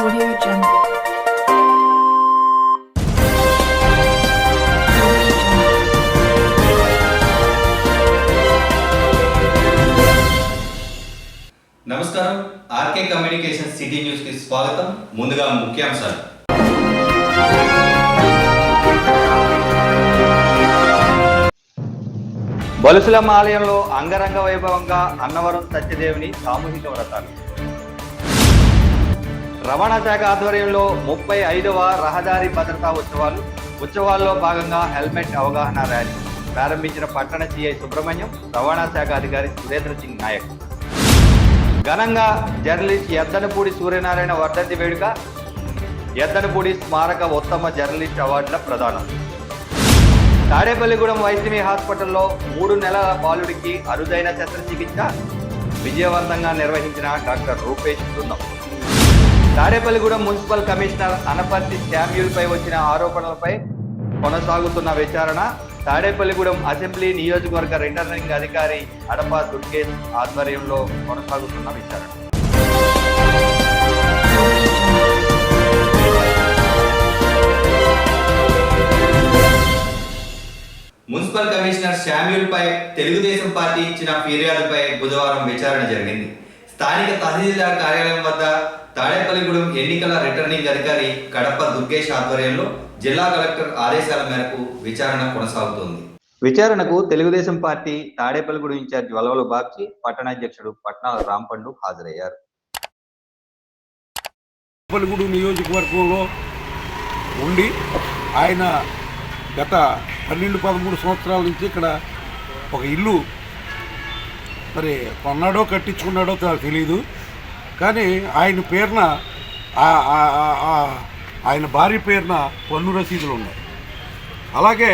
Audio Jungle. నమస్కారం RK communication city news కి స్వాగతం. ముందుగా ముఖ్యాంశాలు. బలుసులమ్మ ఆలయంలో అంగరంగ వైభవంగా అన్నవరం సత్యదేవుని సామూహిక వ్రతాలు. రవాణా శాఖ ఆధ్వర్యంలో 35వ రహదారి భద్రతా ఉత్సవాల్లో భాగంగా హెల్మెట్ అవగాహన ర్యాలీ ప్రారంభించిన పట్టణ సిఐ సుబ్రహ్మణ్యం, రవాణా శాఖ అధికారి సురేంద్ర సింగ్ నాయక్. ఘనంగా జర్నలిస్ట్ ఎద్దనపూడి సూర్యనారాయణ వర్ధంతి వేడుక, ఎద్దనపూడి స్మారక ఉత్తమ జర్నలిస్ట్ అవార్డుల ప్రదానం. తాడేపల్లిగూడెం వైసీమీ హాస్పిటల్లో 3 నెలల బాలుడికి అరుదైన శస్త్రచికిత్స విజయవంతంగా నిర్వహించిన డాక్టర్ రూపేష్ బృందం. తాడేపల్లిగూడెం మున్సిపల్ కమిషనర్ అనపర్తి శామ్యూల్పై వచ్చిన ఆరోపణలపై కొనసాగుతున్న విచారణ. తాడేపల్లిగూడెం అసెంబ్లీ నియోజకవర్గ రిటర్నింగ్ అధికారి అడప దుర్గేష్ ఆధ్వర్యంలో కొనసాగుతున్న విచారణ. మున్సిపల్ కమిషనర్ శామ్యూల్ పై తెలుగుదేశం పార్టీ ఇచ్చిన ఫిర్యాదుపై బుధవారం విచారణ జరిగింది. స్థానిక తహసీల్దార్ కార్యాలయం వద్ద తాడేపల్లిగూడెం ఎన్నికల రిటర్నింగ్ అధికారి కడప దుర్గేష్ ఆధ్వర్యంలో జిల్లా కలెక్టర్ ఆదేశాల మేరకు విచారణ కొనసాగుతోంది. విచారణకు తెలుగుదేశం పార్టీ తాడేపల్లిగూడెం ఇన్ఛార్జ్ వలవలు బాబ్జీ, పట్టణాధ్యక్షుడు పట్నాల రాంపండు హాజరయ్యారు. తాడేపల్లిగూడెం నియోజకవర్గంలో ఉండి ఆయన గత 12-13 సంవత్సరాల నుంచి ఇక్కడ ఒక ఇల్లు మరి కొన్నాడో కట్టించుకున్నాడో తెలియదు, కానీ ఆయన పేరున ఆయన భార్య పేరున పన్ను రసీదులు ఉన్నాయి. అలాగే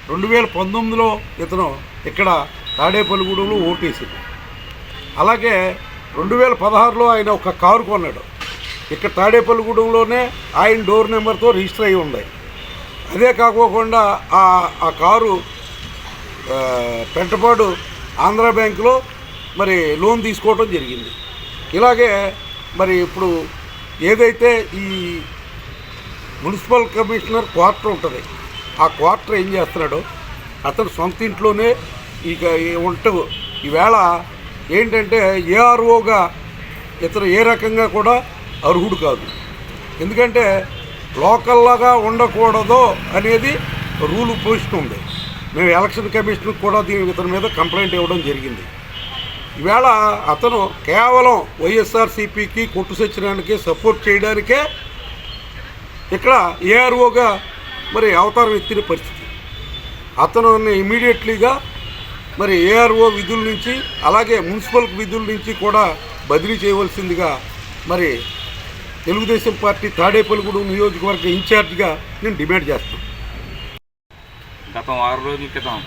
2019లో ఇతను ఇక్కడ తాడేపల్లిగూడెంలో ఓటేసింది. అలాగే 2016లో ఆయన ఒక కారు కొన్నాడు. ఇక్కడ తాడేపల్లిగూడెంలోనే ఆయన డోర్ నెంబర్తో రిజిస్టర్ అయి ఉంది. అదే కాకోకుండా ఆ కారు పెంటపాడు ఆంధ్ర బ్యాంకులో మరి లోన్ తీసుకోవడం జరిగింది. ఇలాగే మరి ఇప్పుడు ఏదైతే ఈ మున్సిపల్ కమిషనర్ క్వార్టర్ ఉంటుంది, ఆ క్వార్టర్ ఏం చేస్తున్నాడో అతను సొంత ఇంట్లోనే ఇక ఉంటూ ఈవేళ ఏంటంటే ఏఆర్ఓగా ఇతను ఏ రకంగా కూడా అర్హుడు కాదు. ఎందుకంటే లోకల్లాగా ఉండకూడదు అనేది రూల్ పొజిషన్ ఉంది. మేము ఎలక్షన్ కమిషన్కి కూడా ఇతని మీద కంప్లైంట్ ఇవ్వడం జరిగింది. ఈవేళ అతను కేవలం వైఎస్ఆర్సీపీకి కొట్టు సత్యనారాయణకి సపోర్ట్ చేయడానికే ఇక్కడ ఏఆర్ఓగా మరి అవతారం ఎత్తిన పరిస్థితి. అతను ఇమీడియట్లీగా మరి ఏఆర్ఓ విధుల నుంచి అలాగే మున్సిపల్ విధుల నుంచి కూడా బదిలీ చేయవలసిందిగా మరి తెలుగుదేశం పార్టీ తాడేపల్లిగూడెం నియోజకవర్గ ఇన్ఛార్జిగా నేను డిమాండ్ చేస్తాను. గత 6 రోజుల క్రితం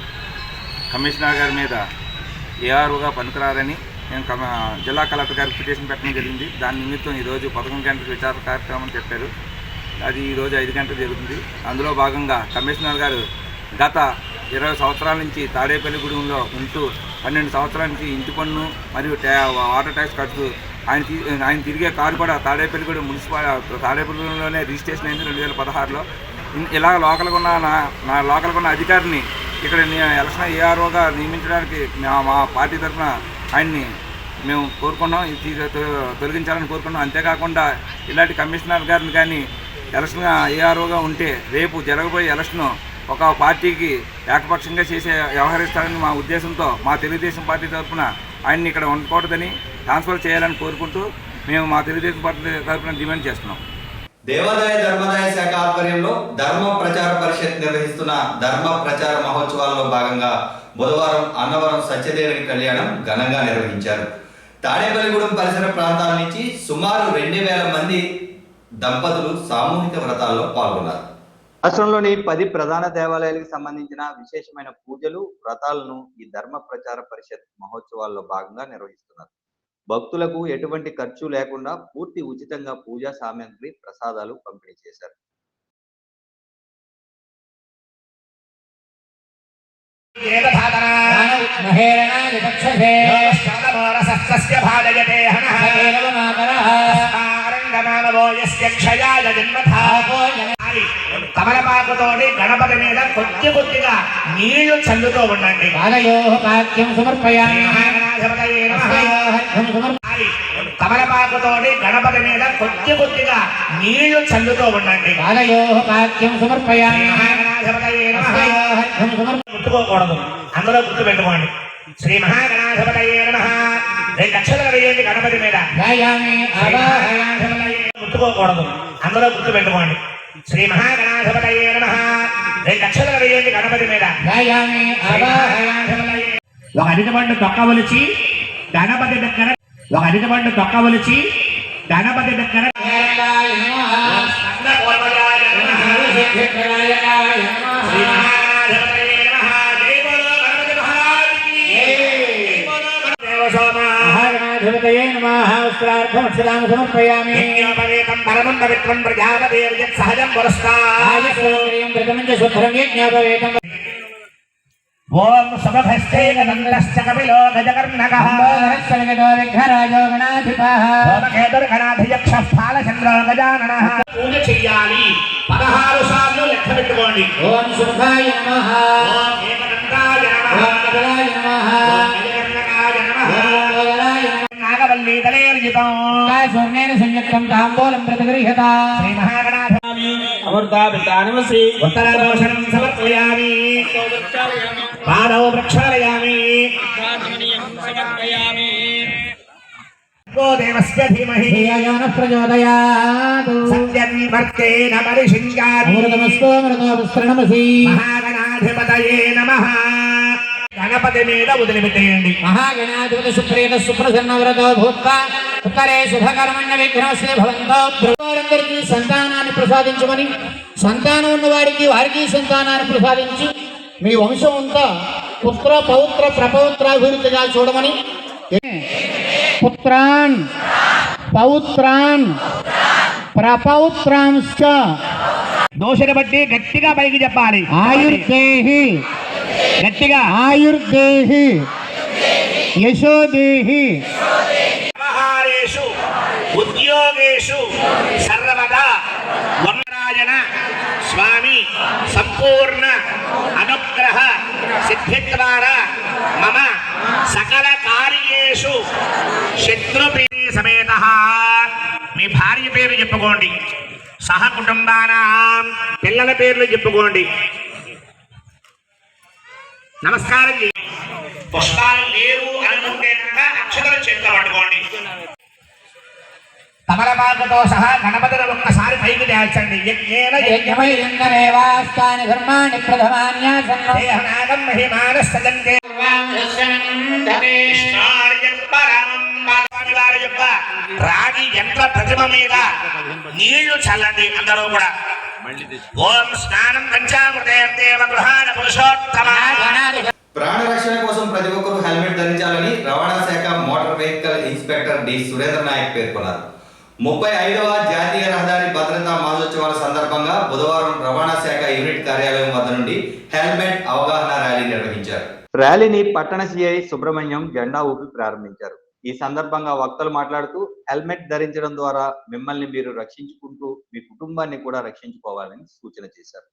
కమిషనర్ గారి మీద ఏఆర్ఓగా పనికిరారని నేను జిల్లా కలెక్టర్ గారికి పిటిషన్ పెట్టడం జరిగింది. దాని నిమిత్తం ఈరోజు 11 గంటలకు విచారణ కార్యక్రమం చెప్పారు. అది ఈరోజు 5 గంటలు జరుగుతుంది. అందులో భాగంగా కమిషనర్ గారు గత 20 సంవత్సరాల నుంచి తాడేపల్లిగూడెంలో ఉంటూ 12 సంవత్సరాల నుంచి ఇంటి పన్ను మరియు వాటర్ ట్యాక్స్ కడుతూ ఆయన తిరిగే కారు కూడా తాడేపల్లిగూడెం తాడేపల్లిగూడెంలోనే రిజిస్ట్రేషన్ అయింది 2016లో. ఇలా లోకల్గా ఉన్న అధికారిని ఇక్కడ ఎలక్షన్ ఏఆర్ఓగా నియమించడానికి మా పార్టీ తరఫున ఆయన్ని మేము కోరుకున్నాం, తొలగించాలని కోరుకున్నాం. అంతేకాకుండా ఇలాంటి కమిషనర్ గారిని కానీ ఎలక్షన్ ఏఆర్ఓగా ఉంటే రేపు జరగబోయే ఎలక్షన్ ఒక పార్టీకి ఏకపక్షంగా వ్యవహరిస్తారని మా ఉద్దేశంతో మా తెలుగుదేశం పార్టీ తరఫున ఆయన్ని ఇక్కడ ఉండకూడదని ట్రాన్స్ఫర్ చేయాలని కోరుకుంటూ మేము మా తెలుగుదేశం పార్టీ తరఫున డిమాండ్ చేస్తున్నాం. దేవాదాయ ధర్మాదాయ శాఖ ఆధ్వర్యంలో ధర్మ ప్రచార పరిషత్ నిర్వహిస్తున్న ధర్మ ప్రచార మహోత్సవాల్లో భాగంగా బుధవారం అన్నవరం సత్యదేవుని కళ్యాణం ఘనంగా నిర్వహించారు. తాడేపల్లిగూడెం పరిసర ప్రాంతాల నుంచి సుమారు 2000 మంది దంపతులు సామూహిక వ్రతాల్లో పాల్గొన్నారు. రాష్ట్రంలోని 10 ప్రధాన దేవాలయాలకు సంబంధించిన విశేషమైన పూజలు, వ్రతాలను ఈ ధర్మ ప్రచార పరిషత్ మహోత్సవాల్లో భాగంగా నిర్వహిస్తున్నారు. భక్తులకు ఎటువంటి ఖర్చు లేకుండా పూర్తి ఉచితంగా పూజా సామాగ్రి, ప్రసాదాలు పంపిణీ చేశారు. ो క్షయాయ జన్మథా తమలపాకుతోటి గణపతి మీద కొద్దిగా నీళ్లు చల్లుతూ ఉండండి. తమలపాకుతోటి గణపతి మీద కొద్దిగా నీళ్లు చల్లుతూ ఉండండి. ముట్టుకోకూడదు, అందులో గుర్తు పెట్టుకోండి. శ్రీ మహాగణాధిపతయే నమః. 2 అక్షరాలు వేయండి గణపతి మీద. ముట్టుకోకూడదు, అందులో గుర్తు పెట్టుకోండి. శ్రీ మహాగణాధిపతయే నమః. 2 అక్షరాలు వేయండి గణపతి మీద. ఒక అరటిపండు తొక్కవలిచి గణపతి దగ్గర ఓం సమభస్తే గణందశ్చ కపిలో గజకర్ణకః విఘ్నరాజో గణాధిపః గణాధియక్షః ఫాలచంద్రో గజాననః. పూజ చెయ్యాలి. 16 సార్లు లెక్క పెట్టుకోండి. ఓం సుఖాయ నమః, ఓం ఏకదంతాయ నమః, ఓం కపిలాయ నమః, ఓం గజకర్ణకాయ నమః, ఓం గోదరాయ నమః. నాగవల్లి దళేర్జితం సూర్ణేన సంయుక్తం తాంబూలం ప్రతిగృహ్యత. శ్రీ మహాగణాధిపతి అమృతాభితానమసి ఉత్తరాదోషణం సమర్పయామి. పాదౌ ప్రక్షాళయామి. దేవస్య ధీమహి ధియో నః ప్రచోదయాత్. సత్యం వర్తేన పరిషించామి. మహాగణాధిపతయే నమః. గణపతి మీద వదిలిపెట్టేయండి. మహాగణాధిపతి సుప్రీత సుప్రసన్న వ్రతో భూత్వా ఉత్తరే శుభకర్మణ్య విఘ్నోస్య భవంతో. వారందరికీ సంతానాన్ని ప్రసాదించమని, సంతానం ఉన్నవాడికి వారికి సంతానాన్ని ప్రసాదించి మీ వంశం అంతా పుత్ర పౌత్ర ప్రపౌత్రాభివృద్ధిగా చూడమని. పుత్రాన్ పౌత్రాన్ ప్రపౌత్రాంశ్చ దోషని బట్టి గట్టిగా పైకి చెప్పాలి. ఆయుర్దేహి గట్టిగా ఆయుర్దేహి యశోదేహి వ్యవహారేషు ఉద్యోగేషు సర్వదా వరరాజన స్వామి సంపూర్ణ అనుగ్రహ సిద్ధి ద్వారా మమ సకల కార్యేషు శత్రుప్రీతి సమేతః. మీ భార్య పేరు చెప్పుకోండి, సహ కుటుంబానాం పిల్లల పేర్లు చెప్పుకోండి. నమస్కారం చేయండి. పుష్పాలు లేరు అనుకుంటే అక్షతలు చేతిలో పట్టుకోండి. తమలపాకుతో సహా గణపతిని ఒక్కసారి పైకి తేల్చండి. రాగి యంత్ర ప్రతిమ మీద నీళ్లు చల్లండి అందరూ కూడా. ఓం స్నానం పంచామృతేర్దేవ గృహాణ పురుషోత్తమ. ప్రాణరక్షణ కోసం ప్రతి ఒక్కరూ హెల్మెట్ ధరించాలని రవాణా శాఖ motor vehicle inspector D Surendra Naik పేర్కొన్నారు. 35వ జాతీయ రహదారి భద్రతా మాసోత్సవాల సందర్భంగా బుధవారం రవాణా శాఖ యూనిట్ కార్యాలయం వద్ద నుండి హెల్మెట్ అవగాహన ర్యాలీ నిర్వహించారు. ర్యాలీని పట్టణ సిఐ సుబ్రహ్మణ్యం జెండా ఊపి ప్రారంభించారు. ఈ సందర్భంగా వక్తలు మాట్లాడుతూ హెల్మెట్ ధరించడం ద్వారా మిమ్మల్ని మీరు రక్షించుకుంటూ మీ కుటుంబాన్ని కూడా రక్షించుకోవాలని సూచన చేశారు.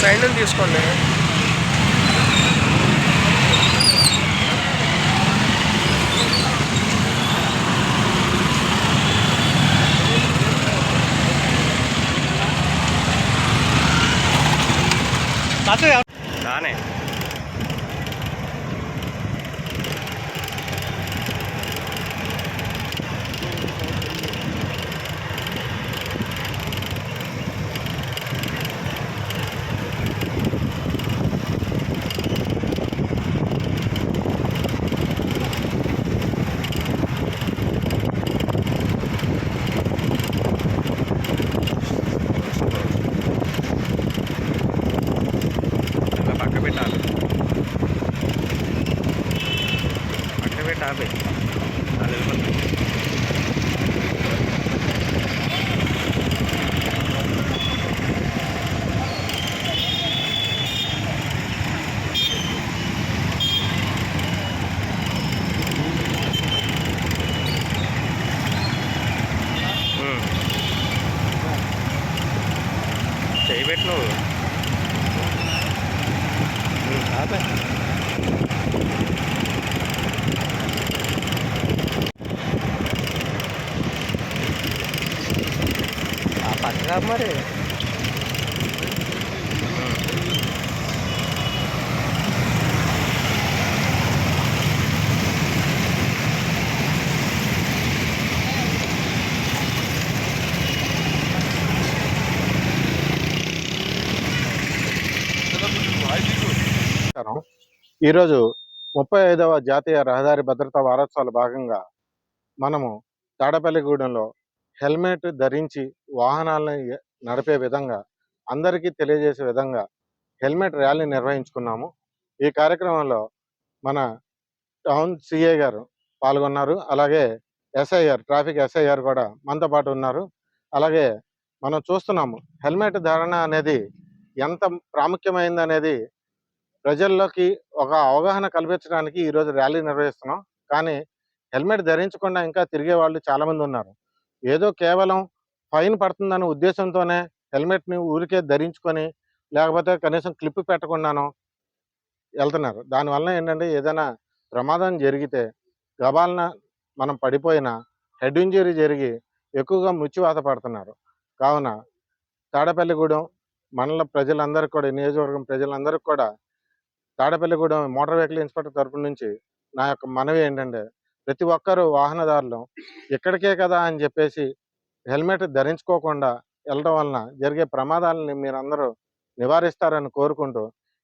సైన్ తీసుకోండి. నానే మరి ఈరోజు 35వ జాతీయ రహదారి భద్రతా వారోత్సవాల భాగంగా మనము తాడపల్లిగూడెంలో హెల్మెట్ ధరించి వాహనాలను నడిపే విధంగా అందరికీ తెలియజేసే విధంగా హెల్మెట్ ర్యాలీ నిర్వహించుకున్నాము. ఈ కార్యక్రమంలో మన టౌన్ సిఐ గారు పాల్గొన్నారు. అలాగే ఎస్ఐ గారు, ట్రాఫిక్ ఎస్ఐ గారు కూడా మనతో పాటు ఉన్నారు. అలాగే మనం చూస్తున్నాము హెల్మెట్ ధారణ అనేది ఎంత ప్రాముఖ్యమైంది అనేది ప్రజల్లోకి ఒక అవగాహన కల్పించడానికి ఈరోజు ర్యాలీ నిర్వహిస్తున్నాం. కానీ హెల్మెట్ ధరించకుండా ఇంకా తిరిగే వాళ్ళు చాలామంది ఉన్నారు. ఏదో కేవలం ఫైన్ పడుతుందనే ఉద్దేశంతోనే హెల్మెట్ని ఊరికే ధరించుకొని లేకపోతే కనీసం క్లిప్ పెట్టకుండానో వెళ్తున్నారు. దానివల్ల ఏంటంటే ఏదైనా ప్రమాదం జరిగితే గబాలన మనం పడిపోయినా హెడ్ ఇంజరీ జరిగి ఎక్కువగా మృత్యువాత పడుతున్నారు. కావున తాడపల్లిగూడెం మండల ప్రజలందరికీ కూడా, నియోజకవర్గం ప్రజలందరికీ కూడా తాడపల్లిగూడెం మోటార్ వెహికల్ ఇన్స్పెక్టర్ తరపు నుంచి నా యొక్క మనవి ఏంటంటే ప్రతి ఒక్కరూ వాహనదారులు ఇక్కడికే కదా అని చెప్పేసి హెల్మెట్ ధరించుకోకుండా వెళ్ళడం వలన జరిగే ప్రమాదాలని మీరందరూ నివారిస్తారని కోరుకుంటూ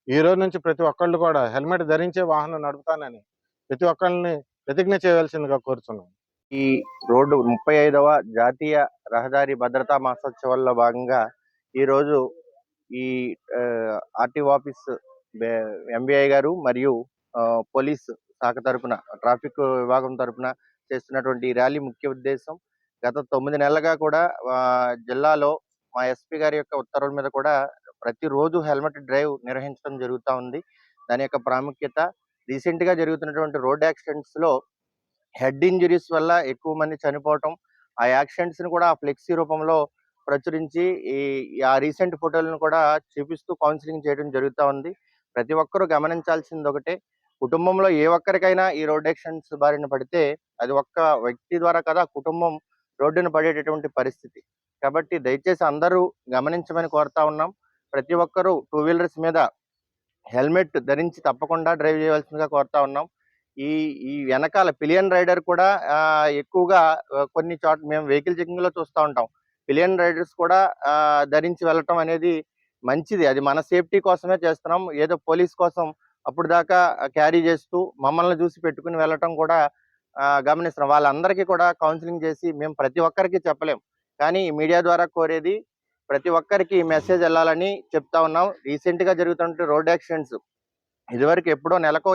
ఈ రోజు నుంచి ప్రతి ఒక్కళ్ళు కూడా హెల్మెట్ ధరించే వాహనం నడుపుతానని ప్రతి ఒక్కళ్ళని ప్రతిజ్ఞ చేయవలసిందిగా కోరుతున్నాం. ఈ రోడ్డు 35వ జాతీయ రహదారి భద్రతా మహోత్సవాల్లో భాగంగా ఈరోజు ఈ ఆర్టీఓ ఆఫీస్ ఎంబీఐ గారు మరియు పోలీస్ శాఖ తరపున, ట్రాఫిక్ విభాగం తరపున చేస్తున్నటువంటి ఈ ర్యాలీ ముఖ్య ఉద్దేశం గత 9 నెలలుగా కూడా జిల్లాలో మా ఎస్పీ గారి యొక్క ఉత్తర్వుల మీద కూడా ప్రతిరోజు హెల్మెట్ డ్రైవ్ నిర్వహించడం జరుగుతూ ఉంది. దాని యొక్క ప్రాముఖ్యత, రీసెంట్ గా జరుగుతున్నటువంటి రోడ్ యాక్సిడెంట్స్ లో హెడ్ ఇంజరీస్ వల్ల ఎక్కువ మంది చనిపోవటం, ఆ యాక్సిడెంట్స్ ని కూడా ఫ్లెక్సీ రూపంలో ప్రచురించి ఆ రీసెంట్ ఫోటోలను కూడా చూపిస్తూ కౌన్సిలింగ్ చేయడం జరుగుతూ ఉంది. ప్రతి ఒక్కరూ గమనించాల్సింది ఒకటే, కుటుంబంలో ఏ ఒక్కరికైనా ఈ రోడ్ యాక్సిడెంట్స్ బారిన పడితే అది ఒక్క వ్యక్తి ద్వారా కదా కుటుంబం రోడ్డున పడేటటువంటి పరిస్థితి. కాబట్టి దయచేసి అందరూ గమనించమని కోరుతా ఉన్నాం. ప్రతి ఒక్కరూ 2 వీలర్స్ మీద హెల్మెట్ ధరించి తప్పకుండా డ్రైవ్ చేయవలసిందిగా కోరుతా ఉన్నాం. ఈ వెనకాల పిలియన్ రైడర్ కూడా ఎక్కువగా కొన్ని చోట్ల మేము వెహికల్ చెకింగ్ లో చూస్తూ ఉంటాం. పిలియన్ రైడర్స్ కూడా ధరించి వెళ్ళటం అనేది మంచిది. అది మన సేఫ్టీ కోసమే చేస్తున్నాం. ఏదో పోలీస్ కోసం అప్పుడు దాకా క్యారీ చేస్తూ మమ్మల్ని చూసి పెట్టుకుని వెళ్ళటం కూడా గమనిస్తున్నాం. వాళ్ళందరికీ కూడా కౌన్సిలింగ్ చేసి మేము ప్రతి ఒక్కరికి చెప్పలేం, కానీ మీడియా ద్వారా కోరేది ప్రతి ఒక్కరికి మెసేజ్ వెళ్ళాలని చెప్తా ఉన్నాం. రీసెంట్ గా జరుగుతున్న రోడ్ యాక్సిడెంట్స్ ఇదివరకు ఎప్పుడో నెలకు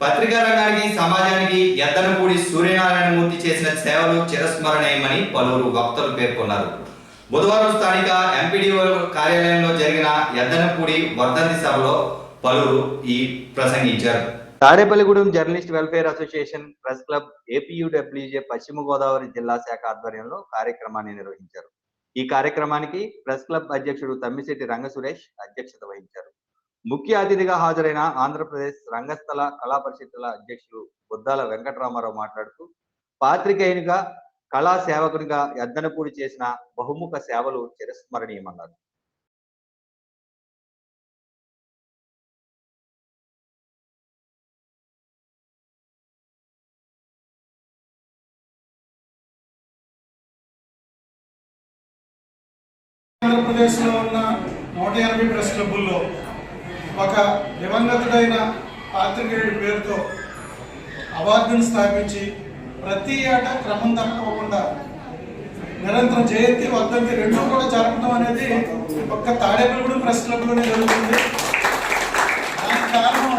పత్రికా రంగానికి, సమాజానికి ఎద్దనపూడి సూర్యనారాయణమూర్తి చేసిన సేవలు చిరస్మరణీయమని పలువురు వక్తలు పేర్కొన్నారు. బుధవారం స్థానిక ఎంపీడీఓ కార్యాలయంలో జరిగిన ఎద్దనపూడి వర్ధంతి సభలో పలువురు ప్రసంగించారు. Tadepalligudem journalist welfare association, press club, APUWJ పశ్చిమ గోదావరి జిల్లా శాఖ ఆధ్వర్యంలో కార్యక్రమాన్ని నిర్వహించారు. ఈ కార్యక్రమానికి ప్రెస్ క్లబ్ అధ్యక్షుడు తమ్మిశెట్టి రంగ సురేష్ అధ్యక్షత వహించారు. ముఖ్య అతిథిగా హాజరైన ఆంధ్రప్రదేశ్ రంగస్థల కళా పరిషత్తుల అధ్యక్షుడు బుద్దాల వెంకటరామారావు మాట్లాడుతూ, పాత్రికేయునిగా, కళా సేవకునిగా ఎద్దనపూడి చేసిన బహుముఖ సేవలు చిరస్మరణీయమన్నారు. ఆంధ్రప్రదేశ్లో ఉన్న 180 ప్రెస్ క్లబ్బుల్లో ఒక దివంగతుడైన పాత్రికేయుడి పేరుతో అవార్డును స్థాపించి ప్రతి ఏటా క్రమం తప్పకుండా నిరంతరం జయంతి, వర్ధంతి రెండూ కూడా జరపడం అనేది ఒక్క తాడేపల్లిగూడెం ప్రెస్ క్లబ్లోనే జరుగుతుంది. దానికి కారణం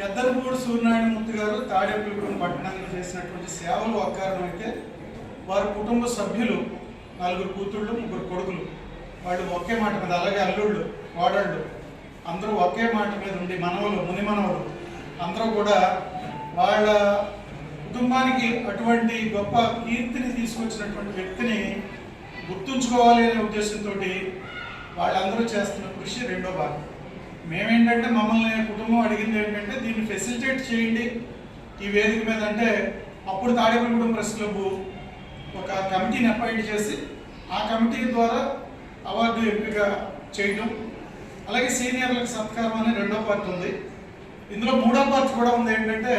ఎద్దనపూడి సూర్యనారాయణమూర్తి గారు తాడేపల్లిగూడెం పట్టణానికి చేసినటువంటి సేవలు ఒక కారణం అయితే, వారి కుటుంబ సభ్యులు 4 కూతుళ్ళు, 3 కొడుకులు, వాళ్ళు ఒకే మాట మీద, అలాగే అల్లుళ్ళు, కోడళ్ళు అందరూ ఒకే మాట మీద ఉండి, మనవలు, ముని మనవలు అందరూ కూడా వాళ్ళ కుటుంబానికి అటువంటి గొప్ప కీర్తిని తీసుకొచ్చినటువంటి వ్యక్తిని గుర్తుంచుకోవాలి అనే ఉద్దేశంతో వాళ్ళందరూ చేస్తున్న కృషి రెండో భాగం. మేమేంటంటే మమ్మల్ని కుటుంబం అడిగింది ఏంటంటే దీన్ని ఫెసిలిటేట్ చేయండి ఈ వేదిక మీద అంటే, అప్పుడు తాడేపల్లిగూడెం ప్రెస్ క్లబ్ ఒక కమిటీని అపాయింట్ చేసి ఆ కమిటీ ద్వారా అవార్డు ఎంపిక చేయడం, అలాగే సీనియర్లకు సత్కారం అనే రెండో పార్ట్ ఉంది. ఇందులో మూడో పార్ట్ కూడా ఉంది. ఏంటంటే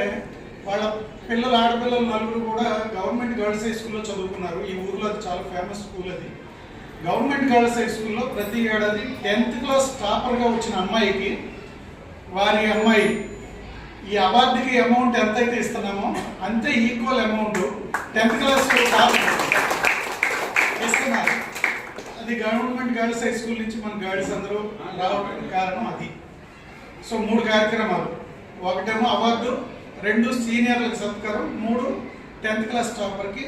వాళ్ళ పిల్లలు, ఆడపిల్లలు నలుగురు కూడా గవర్నమెంట్ గర్ల్స్ హై స్కూల్లో చదువుకున్నారు. ఈ ఊర్లో అది చాలా ఫేమస్ స్కూల్. అది గవర్నమెంట్ గర్ల్స్ హై స్కూల్లో ప్రతి ఏడాది 10th క్లాస్ టాపర్గా వచ్చిన అమ్మాయికి వారి అమ్మాయి ఈ అవార్డుకి అమౌంట్ ఎంతైతే ఇస్తున్నామో అంతే equal amount 10th class top ఇస్తున్నారు. అది గవర్నమెంట్ గర్ల్స్ హై స్కూల్ నుంచి మన గర్ల్స్ అందరూ రావడానికి కారణం అది. సో 3 కార్యక్రమాలు, ఒకటేమో అవార్డు, 2 సీనియర్లకు సత్కారం, 3 10th క్లాస్ టాపర్కి.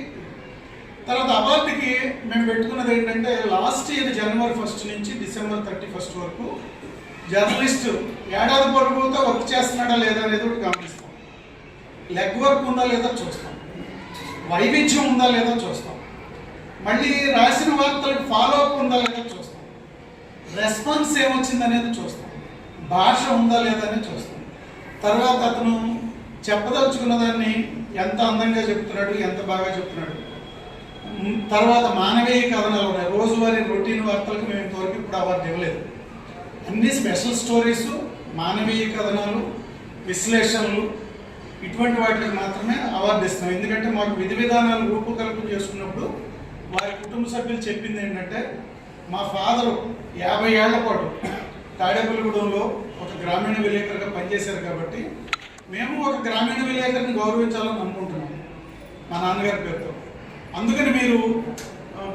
తర్వాత అవార్డుకి మేము పెట్టుకున్నది ఏంటంటే లాస్ట్ ఇయర్ January 1 నుంచి December 31 వరకు జర్నలిస్ట్ ఏడాది పొరుగుతో వర్క్ చేస్తున్నాడా లేదా అనేది ఒకటి గమనిస్తాం. లెగ్ వర్క్ ఉందా లేదా చూస్తాం, వైవిధ్యం ఉందా లేదా చూస్తాం, మళ్ళీ రాసిన వార్తలకు ఫాలో అప్ ఉందా లేదా చూస్తాం, రెస్పాన్స్ ఏమొచ్చింది అనేది చూస్తాం, భాష ఉందా లేదా అనేది చూస్తాం. తర్వాత అతను చెప్పదలుచుకున్న దాన్ని ఎంత అందంగా చెప్తున్నాడు, ఎంత బాగా చెప్తున్నాడు. తర్వాత మానవీయ కథనాలు ఉన్నాయి. రోజువారీ రొటీన్ వార్తలకు మేము ఇంతవరకు ఇప్పుడు అవార్డు ఇవ్వలేదు. అన్ని స్పెషల్ స్టోరీస్, మానవీయ కథనాలు, విశ్లేషణలు, ఇటువంటి వాటికి మాత్రమే అవార్డు ఇస్తాం. ఎందుకంటే మాకు విధి విధానాలు రూపకల్పన చేసుకున్నప్పుడు వారి కుటుంబ సభ్యులు చెప్పింది ఏంటంటే, మా ఫాదరు 50 ఏళ్ల పాటు తాడేపల్లిగూడెంలో ఒక గ్రామీణ విలేకరుగా పనిచేశారు కాబట్టి మేము ఒక గ్రామీణ విలేకరిని గౌరవించాలని అనుకుంటున్నాం మా నాన్నగారి పేరుతో. అందుకని మీరు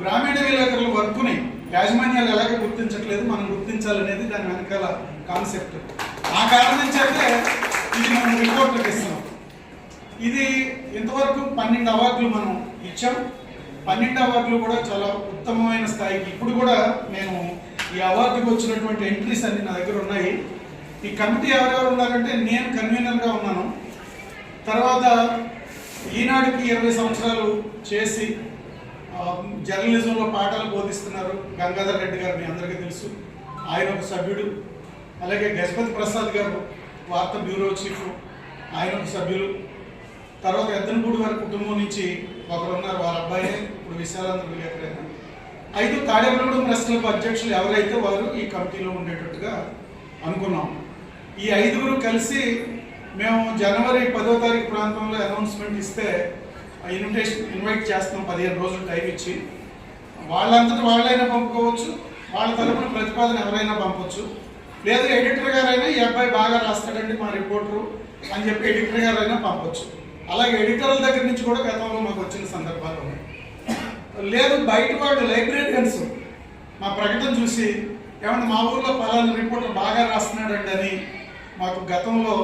గ్రామీణ విలేకరుల వర్క్ని యాజమాన్యాలు ఎలాగే గుర్తించట్లేదు, మనం గుర్తించాలనేది దాని వెనకాల కాన్సెప్ట్. ఆ కారణం చేస్తే ఇది మనం రిపోర్ట్లకు ఇస్తున్నాం. ఇది ఇంతవరకు 12 అవార్డులు మనం ఇచ్చాం. 12 అవార్డులు కూడా చాలా ఉత్తమమైన స్థాయికి. ఇప్పుడు కూడా నేను ఈ అవార్డుకి వచ్చినటువంటి ఎంట్రీస్ అన్ని నా దగ్గర ఉన్నాయి. ఈ కమిటీ ఎవరెవరు ఉన్నారంటే, నేను కన్వీనర్గా ఉన్నాను. తర్వాత ఈనాడుకి 20 సంవత్సరాలు చేసి జర్నలిజంలో పాఠాలు బోధిస్తున్నారు గంగాధర్ రెడ్డి గారు, మీ అందరికీ తెలుసు, ఆయన ఒక సభ్యుడు. అలాగే గజపతి ప్రసాద్ గారు వార్తా బ్యూరో చీఫ్, ఆయన ఒక సభ్యులు. తర్వాత ఎద్దనపూడి వారి కుటుంబం నుంచి ఒకరు ఉన్నారు, వారి అబ్బాయి ఇప్పుడు విశాలాంధ్ర విలేకరైన. 5 తాడేపల్లిగూడెం ప్రెస్ క్లబ్ అధ్యక్షులు ఎవరైతే వారు ఈ కమిటీలో ఉండేటట్టుగా అనుకున్నాం. ఈ 5గురు కలిసి మేము January 10 ప్రాంతంలో అనౌన్స్మెంట్ ఇస్తే ఇన్వైట్ చేస్తాం. 15 రోజులు టైం ఇచ్చి వాళ్ళంతటా వాళ్ళైనా పంపుకోవచ్చు, వాళ్ళ తరపున ప్రతిపాదన ఎవరైనా పంపొచ్చు. లేదా ఎడిటర్ గారైనా ఈ అబ్బాయి బాగా రాస్తాడండి మా రిపోర్టరు అని చెప్పి ఎడిటర్ గారైనా పంపొచ్చు. అలాగే ఎడిటర్ల దగ్గర నుంచి కూడా గతంలో మాకు వచ్చిన సందర్భాలు ఉన్నాయి. లేదు బయట వాళ్ళు లైబ్రేరియన్స్ మా ప్రకటన చూసి ఏమన్నా మా ఊర్లో పలానా రిపోర్టర్ బాగా రాస్తున్నాడండి అని మాకు గతంలో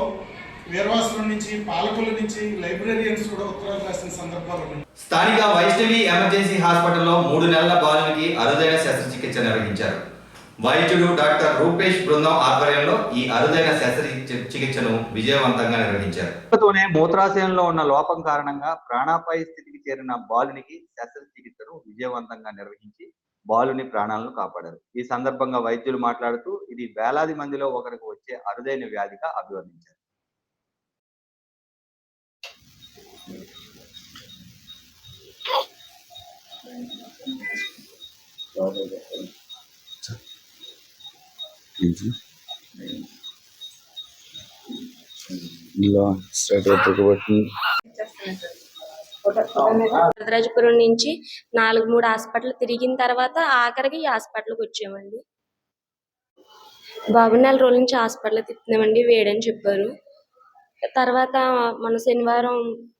వీరవాసుల నుంచి, పాలకుల నుంచి లైబ్రేరియన్స్ కూడా ఉత్తరాలు రాసిన సందర్భాలు ఉన్నాయి. స్థానిక వైష్ణవి ఎమర్జెన్సీ హాస్పిటల్లో 3 నెలల బాలునికి అరుదైన శస్త్రచికిత్స నిర్వహించారు. వైద్యుడు డాక్టర్ రూపేష్ బృందం ఆధ్వర్యంలో ఈ అరుదైన శస్త్రచికిత్సను విజయవంతంగా నిర్వహించారు. తోనే మూత్రాశయంలో ఉన్న లోపం కారణంగా ప్రాణాపాయ స్థితికి చేరిన బాలునికి శస్త్రచికిత్సను విజయవంతంగా నిర్వహించి బాలుని ప్రాణాలను కాపాడారు. ఈ సందర్భంగా వైద్యులు మాట్లాడుతూ ఇది వేలాది మందిలో ఒకరికి వచ్చే అరుదైన వ్యాధిగా అభివర్ణించారు. వరదరాజపురం నుంచి 4-3 హాస్పిటల్ తిరిగిన తర్వాత ఆఖరికి ఈ హాస్పిటల్కి వచ్చామండి. బాబు 4 రోజుల నుంచి హాస్పిటల్ తిప్పుతున్నామండి, వేడని చెప్పారు. తర్వాత మన శనివారం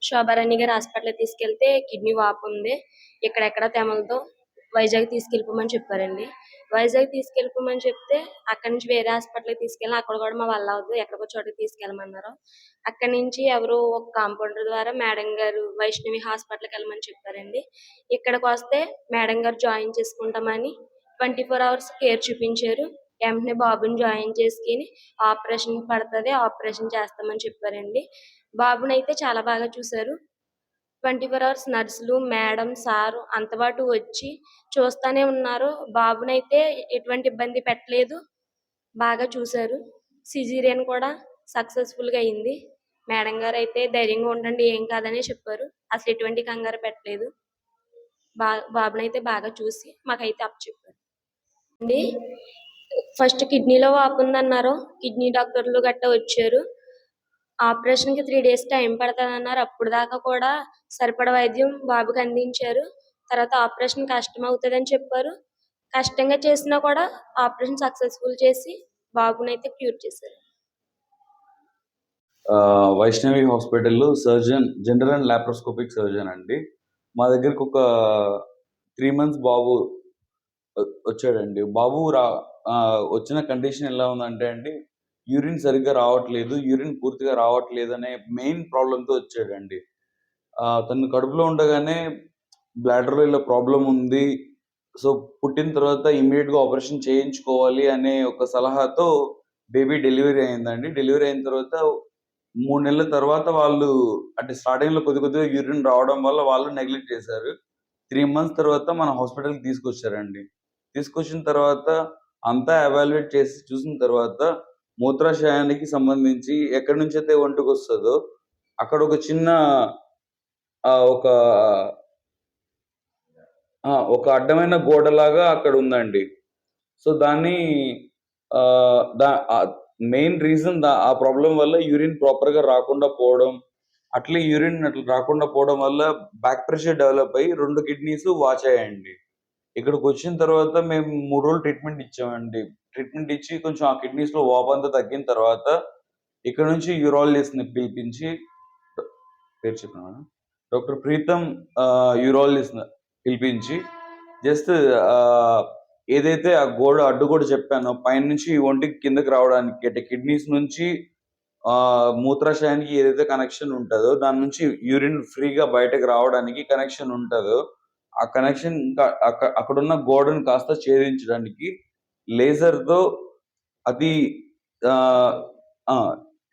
శోభారాణి గారు హాస్పిటల్ తీసుకెళ్తే కిడ్నీ వాపు ఉంది, ఎక్కడెక్కడ తెమలతో వైజాగ్ తీసుకెళ్ళిపోమని చెప్పారండి. వైజాగ్ తీసుకెళ్ళిపోమని చెప్తే అక్కడి నుంచి వేరే హాస్పిటల్కి తీసుకెళ్ళి అక్కడ కూడా మా వల్ల అవుతుంది, ఎక్కడికో చోటుకి తీసుకెళ్ళమన్నారు. అక్కడి నుంచి ఎవరు ఒక కాంపౌండర్ ద్వారా మేడం గారు వైష్ణవి హాస్పిటల్కి వెళ్ళమని చెప్పారండి. ఇక్కడికి వస్తే మేడం గారు జాయిన్ చేసుకుంటామని 24 hours కేర్ చూపించారు. వెంటనే బాబుని జాయిన్ చేసుకుని ఆపరేషన్ పడుతుంది, ఆపరేషన్ చేస్తామని చెప్పారండి. బాబుని అయితే చాలా బాగా చూశారు. 24 hours నర్సులు, మేడం, సారు అంతపాటు వచ్చి చూస్తూనే ఉన్నారు. బాబునైతే ఎటువంటి ఇబ్బంది పెట్టలేదు, బాగా చూశారు. సిజేరియన్ కూడా సక్సెస్ఫుల్గా అయింది. మేడం గారు అయితే ధైర్యంగా ఉండండి, ఏం కాదని చెప్పారు. అసలు ఎటువంటి కంగారు పెట్టలేదు. బాబునైతే బాగా చూసి మాకైతే అప్పచెప్పారు. అండి ఫస్ట్ కిడ్నీలో వాపు ఉందన్నారు. కిడ్నీ డాక్టర్లు గట్టా వచ్చారు. ఆపరేషన్కి 3 days టైం పడుతుంది అన్నారు. అప్పుడు దాకా కూడా సరిపడ వైద్యం బాబుకి అందించారు. తర్వాత ఆపరేషన్ కష్టం అవుతుందని చెప్పారు. కష్టంగా చేసినా కూడా ఆపరేషన్ సక్సెస్ఫుల్ చేసి బాబునైతే క్యూర్ చేశారు. వైష్ణవి హాస్పిటల్లో surgeon, general and laparoscopic surgeon అండి. మా దగ్గరకు ఒక 3 months బాబు వచ్చాడండి. బాబు వచ్చిన కండిషన్ ఎలా ఉందంటే అండి, యూరిన్ సరిగ్గా రావట్లేదు, యూరిన్ పూర్తిగా రావట్లేదు అనే మెయిన్ ప్రాబ్లంతో వచ్చాడండి. తను కడుపులో ఉండగానే బ్లాడర్లో ఇలా ప్రాబ్లం ఉంది, సో పుట్టిన తర్వాత ఇమ్మీడియట్గా ఆపరేషన్ చేయించుకోవాలి అనే ఒక సలహాతో బేబీ డెలివరీ అయిందండి. డెలివరీ అయిన తర్వాత 3 నెలల తర్వాత వాళ్ళు అంటే స్టార్టింగ్లో కొద్దిగా యూరిన్ రావడం వల్ల వాళ్ళు నెగ్లెక్ట్ చేశారు. 3 months తర్వాత మన హాస్పిటల్కి తీసుకొచ్చారండి. తీసుకొచ్చిన తర్వాత అంతా ఎవాల్యుయేట్ చేసి చూసిన తర్వాత మూత్రాశయానికి సంబంధించి ఎక్కడి నుంచి అయితే ఒంటికి వస్తుందో అక్కడ ఒక చిన్న ఒక అడ్డమైన గోడలాగా అక్కడ ఉందండి. సో దాన్ని మెయిన్ రీజన్ ఆ ప్రాబ్లం వల్ల యూరిన్ ప్రాపర్గా రాకుండా పోవడం, అట్లా యూరిన్ అట్లా రాకుండా పోవడం వల్ల బ్యాక్ ప్రెషర్ డెవలప్ అయ్యి 2 kidneys వాచ్ అయ్యాయండి. ఇక్కడికి వచ్చిన తర్వాత మేము 3 రోజులు ట్రీట్మెంట్ ఇచ్చామండి. ట్రీట్మెంట్ ఇచ్చి కొంచెం ఆ కిడ్నీస్లో వాపు అంతా తగ్గిన తర్వాత ఇక్కడ నుంచి యూరాలజిస్ట్ని పిలిపించి, పేరు చెప్పిన డాక్టర్ ప్రీతం యూరాలజిస్ట్ని పిలిపించి జస్ట్ ఏదైతే ఆ అడ్డుగోడ చెప్పానో పైన నుంచి ఒంటికి కిందకి రావడానికి అంటే కిడ్నీస్ నుంచి మూత్రాశయానికి ఏదైతే కనెక్షన్ ఉంటుందో దాని నుంచి యూరిన్ ఫ్రీగా బయటకు రావడానికి కనెక్షన్ ఉంటుందో ఆ కనెక్షన్ అక్కడున్న గోడను కాస్త ఛేదించడానికి లేజర్తో అది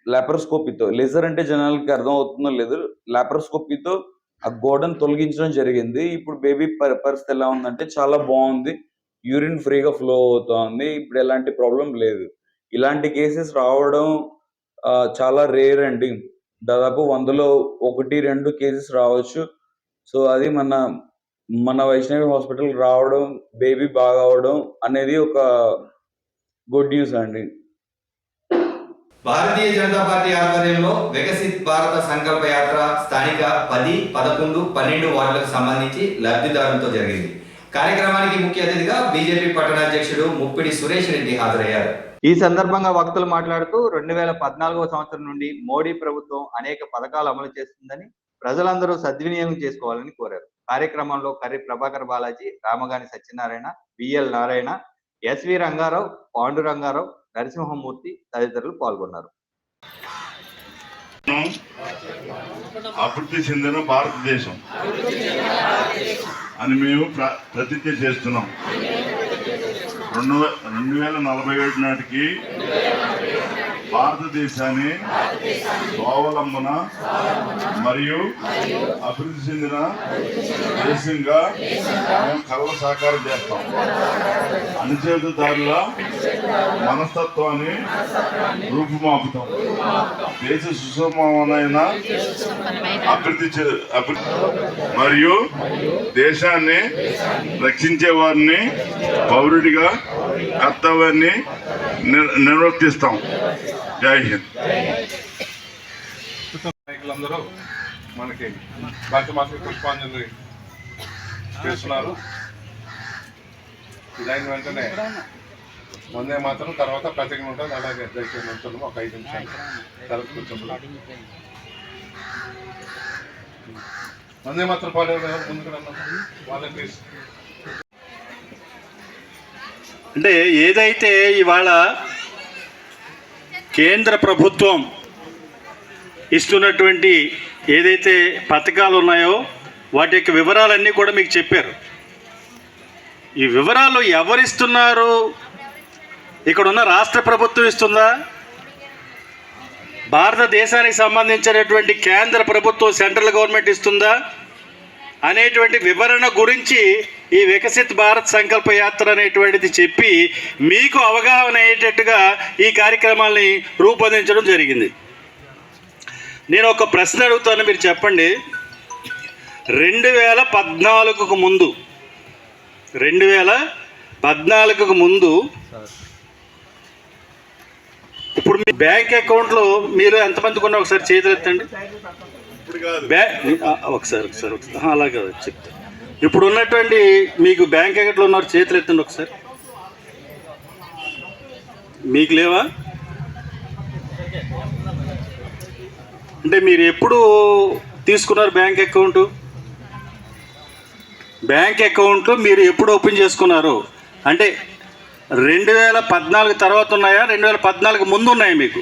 లాప్రోస్కోపీతో, లేజర్ అంటే జనాలకి అర్థం అవుతుందో లేదు, లాప్రోస్కోపీతో ఆ గోడను తొలగించడం జరిగింది. ఇప్పుడు బేబీ పరిస్థితి ఎలా ఉందంటే చాలా బాగుంది, యూరిన్ ఫ్రీగా ఫ్లో అవుతుంది, ఇప్పుడు ఎలాంటి ప్రాబ్లం లేదు. ఇలాంటి కేసెస్ రావడం చాలా రేర్ అండి. దాదాపు 100లో 1-2 కేసెస్ రావచ్చు. సో అది మన వైష్ణవి హాస్పిటల్ రావడం, బేబీ బాగా అవడం అనేది ఒక గుడ్ న్యూస్ అండి. భారతీయ జనతా పార్టీ ఆధ్వర్యంలో వికసిత్ భారత సంకల్ప యాత్ర స్థానిక 10, 11, 12 వార్డులకు సంబంధించి లబ్ధిదారులతో జరిగింది. కార్యక్రమానికి ముఖ్య అతిథిగా బీజేపీ పట్టణాధ్యక్షుడు ముప్పిడి సురేష్ రెడ్డి హాజరయ్యారు. ఈ సందర్భంగా వక్తలు మాట్లాడుతూ 2014వ సంవత్సరం నుండి మోడీ ప్రభుత్వం అనేక పథకాలు అమలు చేస్తుందని ప్రజలందరూ సద్వినియోగం చేసుకోవాలని కోరారు. కార్యక్రమంలో కర్రి ప్రభాకర్ బాలాజీ, రామగాని సత్యనారాయణ, బిఎల్ నారాయణ, ఎస్వి రంగారావు, పాండురంగారావు, నరసింహమూర్తి తదితరులు పాల్గొన్నారు. అభివృద్ధి చెందిన భారతదేశం అని మేము ప్రతిజ్ఞ చేస్తున్నాం. 2047 నాటికి భారతదేశాన్ని స్వావలంబన మరియు అభివృద్ధి చెందిన దేశంగా మేము కళ సాకారం చేస్తాం. అణచివేతదారుల మనస్తత్వాన్ని రూపుమాపుతాం. దేశ సుసమమైన అభివృద్ధి మరియు దేశాన్ని రక్షించే వారిని పౌరుడిగా కర్తవ్యాన్ని నిర్వర్తిస్తాం. జై హింద్. నాయకులందరూ మనకి బంతిమాసకి పుష్పాంజలి చేస్తున్నారు. ఇదైన వెంటనే ముందే మాత్రం తర్వాత ప్రతిజ్ఞ ఉంటుంది. అలాగే దయచేసి ఉంచుతాము ఒక 5 నిమిషాలు తర్వాత కూర్చోండి. ముందే మాత్రం పాడేవారు ముందుకు వాళ్ళకి అంటే ఏదైతే ఇవాళ కేంద్ర ప్రభుత్వం ఇస్తున్నటువంటి ఏదైతే పథకాలు ఉన్నాయో వాటి యొక్క వివరాలన్నీ కూడా మీకు చెప్పారు. ఈ వివరాలు ఎవరిస్తున్నారు? ఇక్కడ ఉన్న రాష్ట్ర ప్రభుత్వం ఇస్తుందా? భారతదేశానికి సంబంధించినటువంటి కేంద్ర ప్రభుత్వం, సెంట్రల్ గవర్నమెంట్ ఇస్తుందా అనేటువంటి వివరణ గురించి ఈ వికసిత్ భారత్ సంకల్ప యాత్ర అనేటువంటిది చెప్పి మీకు అవగాహన అయ్యేటట్టుగా ఈ కార్యక్రమాల్ని రూపొందించడం జరిగింది. నేను ఒక ప్రశ్న అడుగుతాను, మీరు చెప్పండి. 2014కు ముందు 14కు ముందు ఇప్పుడు మీ బ్యాంక్ అకౌంట్లో మీరు ఎంతమందికి ఉన్నా ఒకసారి చేతులు ఎత్తండి. ఒకసారి అలాగే చెప్తా. ఇప్పుడు ఉన్నటువంటి మీకు బ్యాంక్ అకౌంట్లో ఉన్నారు చేతులు ఎత్తండి ఒకసారి. మీకు లేవా? అంటే మీరు ఎప్పుడు తీసుకున్నారు బ్యాంక్ అకౌంట్? బ్యాంక్ అకౌంట్ మీరు ఎప్పుడు ఓపెన్ చేసుకున్నారు? అంటే 2014 తర్వాత ఉన్నాయా, 2014 ముందు ఉన్నాయా మీకు?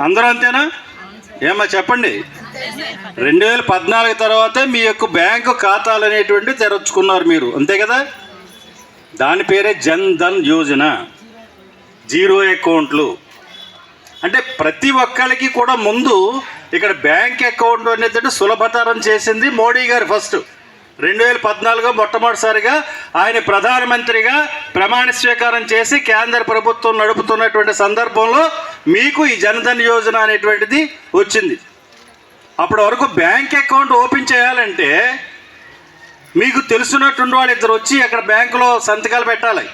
అందరూ అంతేనా? ఏమా చెప్పండి. 2014 తర్వాతే మీ యొక్క బ్యాంకు ఖాతాలు అనేటువంటి తెరచుకున్నారు మీరు, అంతే కదా? దాని పేరే జన్ ధన్ యోజన, జీరో అకౌంట్లు. అంటే ప్రతి ఒక్కరికి కూడా ముందు ఇక్కడ బ్యాంక్ అకౌంట్ అనేది సులభతరం చేసింది మోడీ గారు. ఫస్ట్ 2014 మొట్టమొదటిసారిగా ఆయన ప్రధానమంత్రిగా ప్రమాణ స్వీకారం చేసి కేంద్ర ప్రభుత్వం నడుపుతున్నటువంటి సందర్భంలో మీకు ఈ జన్ధన్ యోజన అనేటువంటిది వచ్చింది. అప్పటి వరకు బ్యాంక్ అకౌంట్ ఓపెన్ చేయాలంటే మీకు తెలుసున్నటువంటి వాళ్ళు ఇద్దరు వచ్చి అక్కడ బ్యాంకులో సంతకాలు పెట్టాలి.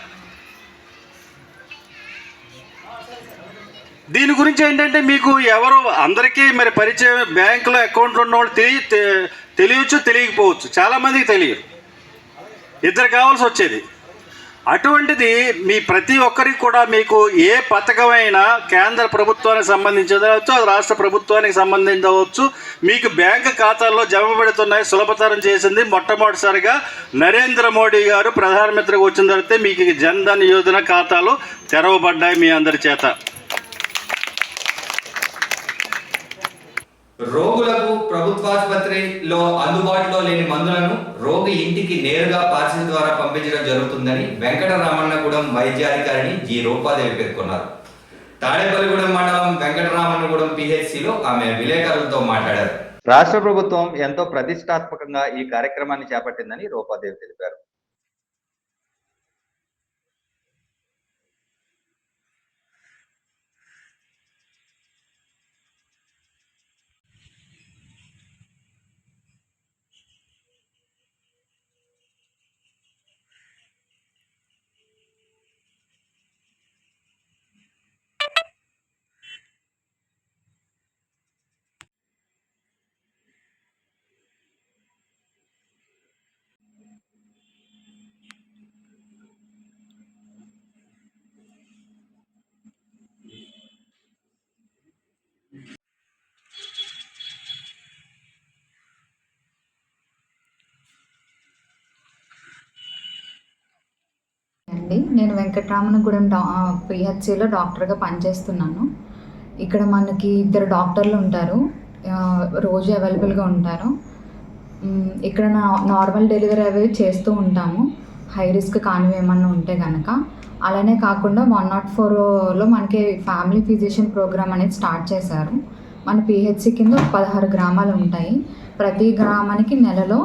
దీని గురించి ఏంటంటే మీకు ఎవరు అందరికీ మరి పరిచయం, బ్యాంకులో అకౌంట్లు ఉన్నవాళ్ళు తెలియచ్చు, తెలియకపోవచ్చు, చాలామందికి తెలియదు, ఇద్దరు కావాల్సి వచ్చేది. అటువంటిది మీ ప్రతి ఒక్కరికి కూడా మీకు ఏ పథకమైనా కేంద్ర ప్రభుత్వానికి సంబంధించింది అవచ్చు, అది రాష్ట్ర ప్రభుత్వానికి సంబంధించవచ్చు, మీకు బ్యాంకు ఖాతాల్లో జమ పెడుతున్నాయి. సులభతరం చేసింది మొట్టమొదటిసారిగా నరేంద్ర మోడీ గారు ప్రధానమంత్రిగా వచ్చిన తర్వాత మీకు జన్ ధన్ యోజన ఖాతాలు తెరవబడ్డాయి మీ అందరి చేత. రోగులకు ప్రభుత్వాసుపత్రిలో అందుబాటులో లేని మందులను రోగి ఇంటికి నేరుగా పార్సిల్ ద్వారా పంపించడం జరుగుతుందని వెంకటరామన్నగూడెం వైద్యాధికారిని జి రూపాదేవి పేర్కొన్నారు. తాడేపల్లిగూడెం మండలం వెంకటరామన్నగూడెం పిహెచ్సిలో ఆమె విలేకరులతో మాట్లాడారు. రాష్ట్ర ప్రభుత్వం ఎంతో ప్రతిష్టాత్మకంగా ఈ కార్యక్రమాన్ని చేపట్టిందని రూపాదేవి తెలిపారు. నేను వెంకటరామన్నగూడెం పిహెచ్సిలో డాక్టర్గా పనిచేస్తున్నాను. ఇక్కడ మనకి 2 డాక్టర్లు ఉంటారు, రోజు అవైలబుల్గా ఉంటారు. ఇక్కడ నార్మల్ డెలివరీ అవి చేస్తూ ఉంటాము, హై రిస్క్ కానివి ఏమన్నా ఉంటే కనుక. అలానే కాకుండా 104లో మనకి ఫ్యామిలీ ఫిజిషియన్ ప్రోగ్రామ్ అనేది స్టార్ట్ చేశారు. మన పిహెచ్సి కింద 16 గ్రామాలు ఉంటాయి. ప్రతి గ్రామానికి నెలలో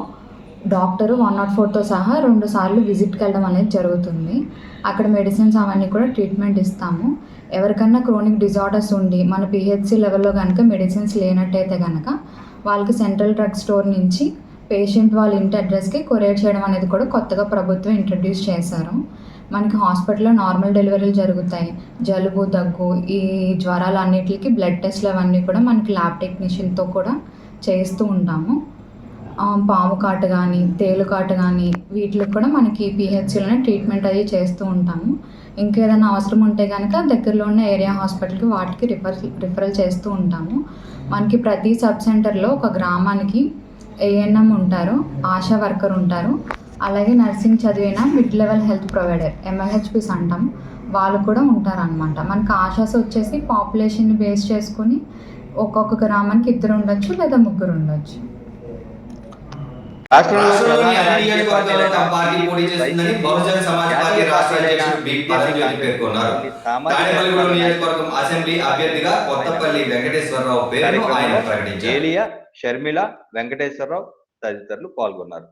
డాక్టరు 104తో సహా 2 సార్లు విజిట్కి వెళ్ళడం అనేది జరుగుతుంది. అక్కడ మెడిసిన్స్ అవన్నీ కూడా ట్రీట్మెంట్ ఇస్తాము. ఎవరికన్నా క్రోనిక్ డిజార్డర్స్ ఉండి మన పిహెచ్సి లెవెల్లో కనుక మెడిసిన్స్ లేనట్టయితే కనుక వాళ్ళకి సెంట్రల్ డ్రగ్ స్టోర్ నుంచి పేషెంట్ వాళ్ళ ఇంటి అడ్రస్కి కొరియర్ చేయడం అనేది కూడా కొత్తగా ప్రభుత్వం ఇంట్రడ్యూస్ చేశారు. మనకి హాస్పిటల్లో నార్మల్ డెలివరీలు జరుగుతాయి. జలుబు, దగ్గు, ఈ జ్వరాలు అన్నిటికి బ్లడ్ టెస్ట్లు అవన్నీ కూడా మనకి ల్యాబ్ టెక్నీషియన్తో కూడా చేస్తూ ఉంటాము. పాము కాటు కానీ, తేలు కాటు కానీ వీటికి కూడా మనకి పిహెచ్సిలోనే ట్రీట్మెంట్ అది చేస్తూ ఉంటాము. ఇంకేదైనా అవసరం ఉంటే కనుక దగ్గరలో ఉన్న ఏరియా హాస్పిటల్కి వాటికి రిఫరల్ చేస్తూ ఉంటాము. మనకి ప్రతి సబ్ సెంటర్లో ఒక గ్రామానికి ఏఎన్ఎం ఉంటారు, ఆశా వర్కర్ ఉంటారు, అలాగే నర్సింగ్ చదివిన mid level health provider MLHPs అంటాం, వాళ్ళు కూడా ఉంటారనమాట. మనకి ఆశాస్ వచ్చేసి పాపులేషన్ని బేస్ చేసుకొని ఒక్కొక్క గ్రామానికి 2 ఉండొచ్చు లేదా 3 ఉండొచ్చు. రాష్ట్రంలోని అన్ని నియోజకవర్గాల్లో తమ పార్టీ పోటీ చేస్తుందని బహుజన సమాజ్ పార్టీ రాష్ట్ర అధ్యక్షుడు బి పరంజ్యోతి పేర్కొన్నారు. తాడేపల్లిగూడెం నియోజకవర్గం అసెంబ్లీ అభ్యర్థిగా కొత్తపల్లి వెంకటేశ్వరరావు పేరును ఆయన ప్రకటించారు. ఏలియా, షర్మిల, వెంకటేశ్వరరావు తదితరులు పాల్గొన్నారు.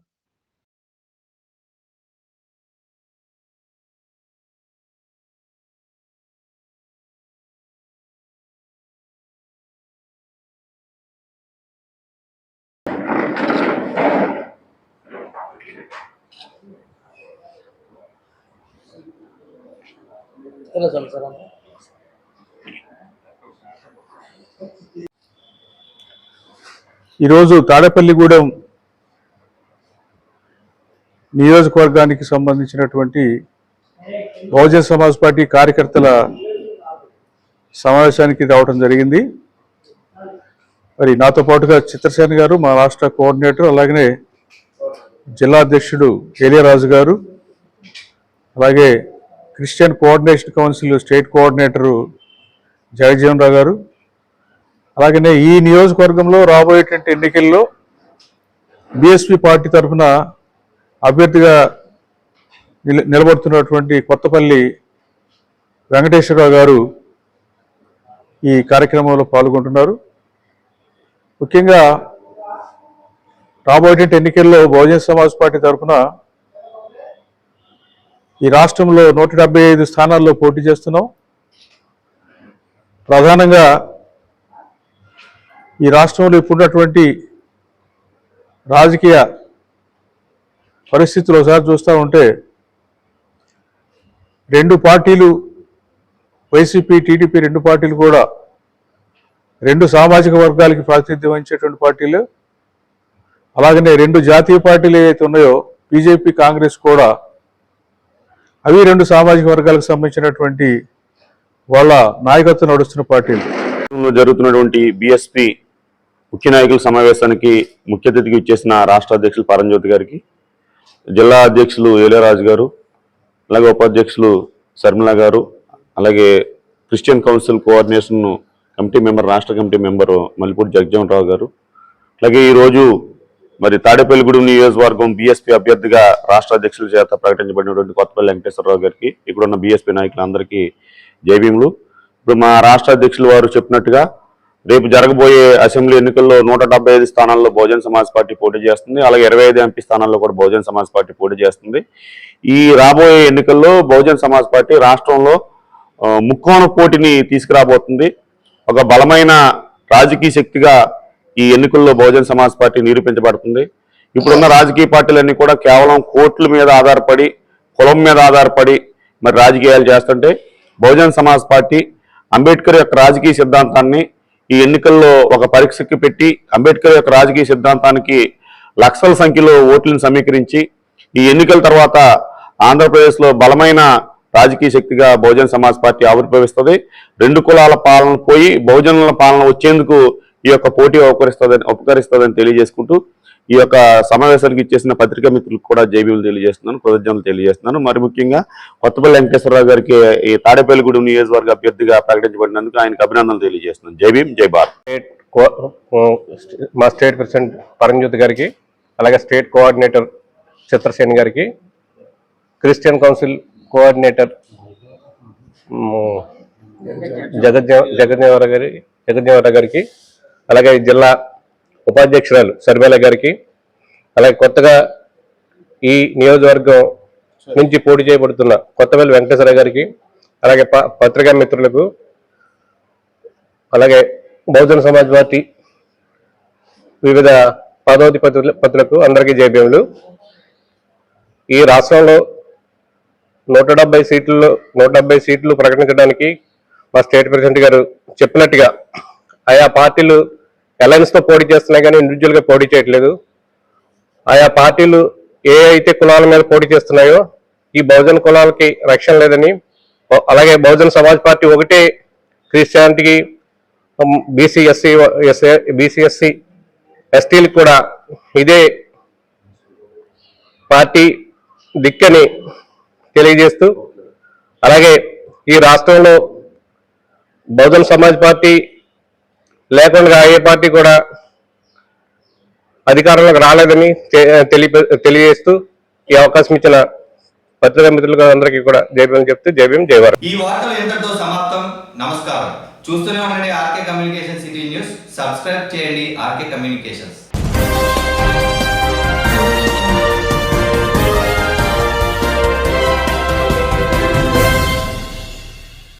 ఈరోజు తాడేపల్లిగూడెం నియోజకవర్గానికి సంబంధించినటువంటి బహుజన్ సమాజ్ పార్టీ కార్యకర్తల సమావేశానికి రావడం జరిగింది. మరి నాతో పాటుగా చిత్రసేన గారు, మా రాష్ట్ర కోఆర్డినేటర్, అలాగనే జిల్లా అధ్యక్షుడు ఏలియరాజు గారు, అలాగే Christian coordination council state coordinator Jagjivan Rao గారు, అలాగనే ఈ నియోజకవర్గంలో రాబోయేటువంటి ఎన్నికల్లో బీఎస్పీ పార్టీ తరఫున అభ్యర్థిగా నిలబడుతున్నటువంటి కొత్తపల్లి వెంకటేశ్వరరావు గారు ఈ కార్యక్రమంలో పాల్గొంటున్నారు. ముఖ్యంగా రాబోయేటువంటి ఎన్నికల్లో బహుజన్ సమాజ్ పార్టీ తరఫున ఈ రాష్ట్రంలో 175 స్థానాల్లో పోటీ చేస్తున్నాం. ప్రధానంగా ఈ రాష్ట్రంలో ఇప్పుడున్నటువంటి రాజకీయ పరిస్థితులు ఒకసారి చూస్తూ ఉంటే రెండు పార్టీలు, వైసీపీ, టీడీపీ రెండు పార్టీలు కూడా రెండు సామాజిక వర్గాలకి ప్రాతినిధ్యం వహించేటువంటి పార్టీలు. అలాగనే రెండు జాతీయ పార్టీలు ఏవైతే ఉన్నాయో బీజేపీ, కాంగ్రెస్ కూడా అవి రెండు సామాజిక వర్గాలకు సంబంధించినటువంటి వాళ్ళ నాయకత్వం నడుస్తున్న పార్టీలు. జరుగుతున్నటువంటి బీఎస్పీ ముఖ్య నాయకుల సమావేశానికి ముఖ్య అతిథికి ఇచ్చేసిన రాష్ట్ర అధ్యక్షులు పరంజ్యోతి గారికి, జిల్లా అధ్యక్షులు ఏలియరాజు గారు, అలాగే ఉపాధ్యక్షులు శర్మిల గారు, అలాగే Christian council coordination committee member, రాష్ట్ర కమిటీ మెంబరు మల్లిపూడి జగజ్జీవన్ రావు గారు, అలాగే ఈరోజు మరి తాడేపల్లిగూడెం నియోజకవర్గం బీఎస్పీ అభ్యర్థిగా రాష్ట్ర అధ్యక్షుల చేత ప్రకటించబడినటువంటి కొత్తపల్లి వెంకటేశ్వరరావు గారికి, ఇక్కడున్న బీఎస్పీ నాయకులందరికీ జైభీములు. ఇప్పుడు మా రాష్ట్ర అధ్యక్షులు వారు చెప్పినట్టుగా రేపు జరగబోయే అసెంబ్లీ ఎన్నికల్లో 175 స్థానాల్లో బహుజన్ సమాజ్ పార్టీ పోటీ చేస్తుంది. అలాగే 25 ఎంపీ స్థానాల్లో కూడా బహుజన్ సమాజ్ పార్టీ పోటీ చేస్తుంది. ఈ రాబోయే ఎన్నికల్లో బహుజన్ సమాజ్ పార్టీ రాష్ట్రంలో ముక్కోణ పోటీని తీసుకురాబోతుంది. ఒక బలమైన రాజకీయ శక్తిగా ఈ ఎన్నికల్లో బహుజన్ సమాజ్ పార్టీ నిరూపించబడుతుంది. ఇప్పుడున్న రాజకీయ పార్టీలన్నీ కూడా కేవలం కోట్ల మీద ఆధారపడి, కులం మీద ఆధారపడి మరి రాజకీయాలు చేస్తుంటే, బహుజన్ సమాజ్ పార్టీ అంబేద్కర్ యొక్క రాజకీయ సిద్ధాంతాన్ని ఈ ఎన్నికల్లో ఒక పరీక్షకి పెట్టి, అంబేద్కర్ యొక్క రాజకీయ సిద్ధాంతానికి లక్షల సంఖ్యలో ఓట్లను సమీకరించి ఈ ఎన్నికల తర్వాత ఆంధ్రప్రదేశ్లో బలమైన రాజకీయ శక్తిగా బహుజన్ సమాజ్ పార్టీ ఆవిర్భవిస్తుంది. రెండు కులాల పాలన పోయి బహుజనుల పాలన వచ్చేందుకు ఈ యొక్క పోటీ ఉపకరిస్తుందని తెలియజేసుకుంటూ ఈ యొక్క సమావేశానికి ఇచ్చేసిన పత్రికా మిత్రులకు కూడా జైబీలు తెలియజేస్తున్నాను, కృతజ్ఞతలు తెలియజేస్తున్నాను. మరి ముఖ్యంగా కొత్తపల్లి వెంకటేశ్వరరావు గారికి ఈ తాడేపల్లిగూడెం నియోజకవర్గ అభ్యర్థిగా ప్రకటించబడినందుకు ఆయనకు అభినందనలు తెలియజేస్తున్నాను. జై భీమ్, జై భారత్. మా స్టేట్ ప్రెసిడెంట్ పరంజ్యోతి గారికి, అలాగే స్టేట్ కోఆర్డినేటర్ చిత్రసేన్ గారికి, క్రిస్టియన్ కౌన్సిల్ కోఆర్డినేటర్ జగజ్జీవన్ గారికి, అలాగే జిల్లా ఉపాధ్యక్షురాలు శర్మిల గారికి, అలాగే కొత్తగా ఈ నియోజకవర్గం నుంచి పోటీ చేయబడుతున్న కొత్తపల్లి వెంకటేశ్వర గారికి, అలాగే పత్రికా మిత్రులకు, అలాగే బహుజన సమాజ్ పార్టీ వివిధ పదాధిపతులకు అందరికీ జైభీములు. ఈ రాష్ట్రంలో 170 సీట్లు ప్రకటించడానికి మా స్టేట్ ప్రెసిడెంట్ గారు చెప్పినట్టుగా ఆయా పార్టీలు అలయన్స్ తో పోటీ చేస్తున్నాయి కానీ ఇండివిజువల్ గా పోటీ చేయట్లేదు. ఆయా పార్టీలు ఏ అయితే కులాల మీద పోటీ చేస్తున్నాయో ఈ బహుజన కులాలకి రక్షణ లేదని, అలాగే బహుజన సమాజ్ పార్టీ ఒకటే క్రిస్టియానిటీకి, బీసీ ఎస్సీ ఎస్టీలకు కూడా ఇదే పార్టీ దిక్కని తెలియజేస్తూ, అలాగే ఈ రాష్ట్రంలో బహుజన సమాజ్ పార్టీ లేకుండా ఏ పార్టీ కూడా అధికారంలోకి రాలేదని తెలియజేస్తూ ఈ అవకాశం ఇచ్చిన పత్రికా మిత్రులకు అందరికీ కూడా జైభీం చెప్తూ జై భీమ్, జై భారత్. ఈ వార్తలు ఎంతటితో సమాప్తం. నమస్కారం. చూస్తూనే ఉండండి RK communication city news. Subscribe చేయండి ఆర్కే కమ్యూనికేషన్స్.